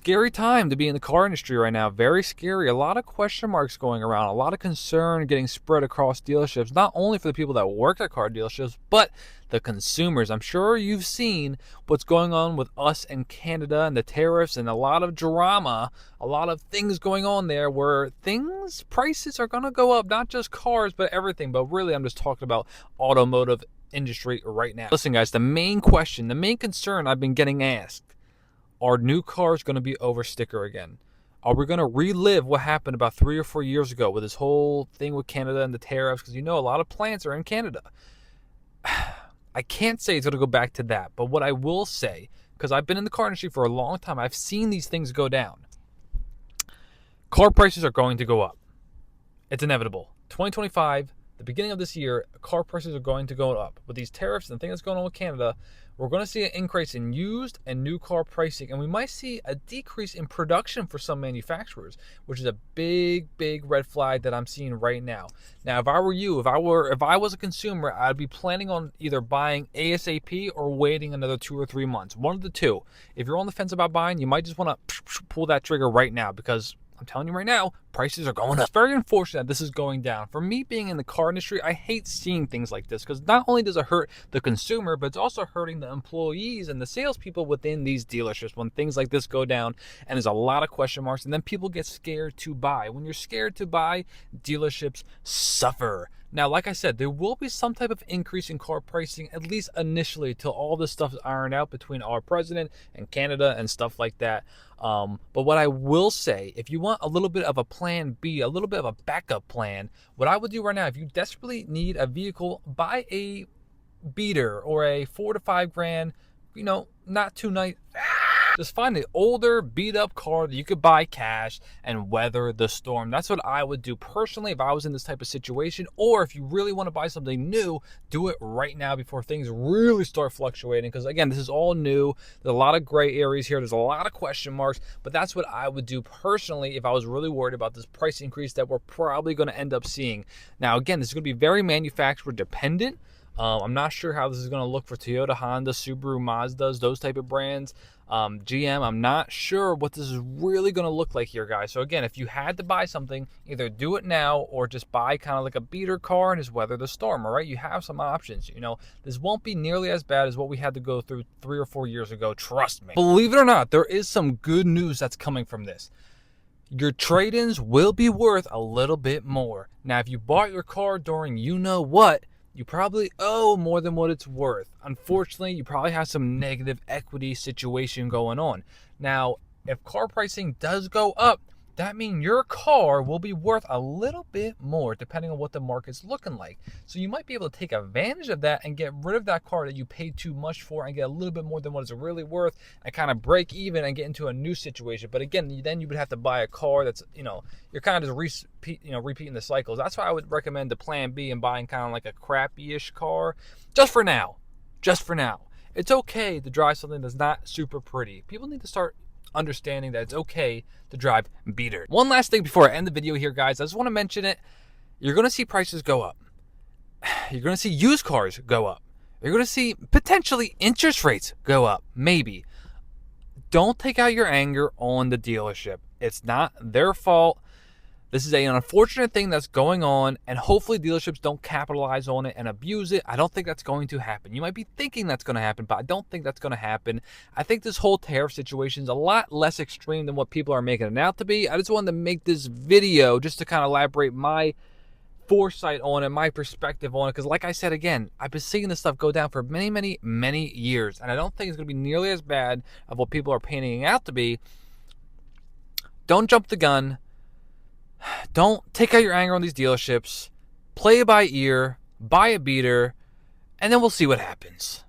Scary time to be in the car industry right now. Very scary. A lot of question marks going around. A lot of concern getting spread across dealerships, not only for the people that work at car dealerships, but the consumers. I'm sure you've seen what's going on with us in Canada and the tariffs and a lot of drama, a lot of things going on there where prices are going to go up, not just cars, but everything. But really, I'm just talking about automotive industry right now. Listen, guys, the main question, the main concern I've been getting asked, are new cars going to be over sticker again? Are we going to relive what happened about 3 or 4 years ago with this whole thing with Canada and the tariffs? Because a lot of plants are in Canada. I can't say it's going to go back to that. But what I will say, because I've been in the car industry for a long time, I've seen these things go down. Car prices are going to go up. It's inevitable. 2025, the beginning of this year, car prices are going to go up. With these tariffs and things that's going on with Canada, we're going to see an increase in used and new car pricing, and we might see a decrease in production for some manufacturers, which is a big red flag that I'm seeing right now. Now, if I were you, if I was a consumer, I'd be planning on either buying ASAP or waiting another 2 or 3 months. One of the two. If you're on the fence about buying, you might just want to pull that trigger right now, because I'm telling you right now, prices are going up. It's very unfortunate that this is going down. For me, being in the car industry, I hate seeing things like this, because not only does it hurt the consumer, but it's also hurting the employees and the salespeople within these dealerships when things like this go down and there's a lot of question marks, and then people get scared to buy. When you're scared to buy, dealerships suffer. Now, like I said, there will be some type of increase in car pricing, at least initially, till all this stuff is ironed out between our president and Canada and stuff like that. But what I will say, if you want a little bit of a plan B, a little bit of a backup plan, what I would do right now, if you desperately need a vehicle, buy a beater or a 4 to 5 grand, not too nice. Just find an older, beat-up car that you could buy cash and weather the storm. That's what I would do personally if I was in this type of situation. Or if you really want to buy something new, do it right now before things really start fluctuating. Because, again, this is all new. There's a lot of gray areas here. There's a lot of question marks. But that's what I would do personally if I was really worried about this price increase that we're probably going to end up seeing. Now, again, this is going to be very manufacturer dependent. I'm not sure how this is going to look for Toyota, Honda, Subaru, Mazdas, those type of brands. GM, I'm not sure what this is really going to look like here, guys. So again, if you had to buy something, either do it now or just buy kind of like a beater car and just weather the storm, all right? You have some options. This won't be nearly as bad as what we had to go through 3 or 4 years ago. Trust me. Believe it or not, there is some good news that's coming from this. Your trade-ins will be worth a little bit more. Now, if you bought your car during what, you probably owe more than what it's worth. Unfortunately, you probably have some negative equity situation going on. Now, if car pricing does go up, that means your car will be worth a little bit more depending on what the market's looking like. So you might be able to take advantage of that and get rid of that car that you paid too much for and get a little bit more than what it's really worth and kind of break even and get into a new situation. But again, then you would have to buy a car that's, you're kind of just repeating the cycles. That's why I would recommend the plan B and buying kind of like a crappy-ish car just for now. Just for now. It's okay to drive something that's not super pretty. People need to start understanding that it's okay to drive beater. One last thing before I end the video here, guys. I just want to mention it. You're going to see prices go up. You're going to see used cars go up. You're going to see potentially interest rates go up. Maybe. Don't take out your anger on the dealership. It's not their fault. This is an unfortunate thing that's going on, and hopefully dealerships don't capitalize on it and abuse it. I don't think that's going to happen. You might be thinking that's going to happen, but I don't think that's going to happen. I think this whole tariff situation is a lot less extreme than what people are making it out to be. I just wanted to make this video just to kind of elaborate my foresight on it, my perspective on it, because like I said, again, I've been seeing this stuff go down for many years, and I don't think it's going to be nearly as bad of what people are painting it out to be. Don't jump the gun. Don't take out your anger on these dealerships. Play it by ear, buy a beater, and then we'll see what happens.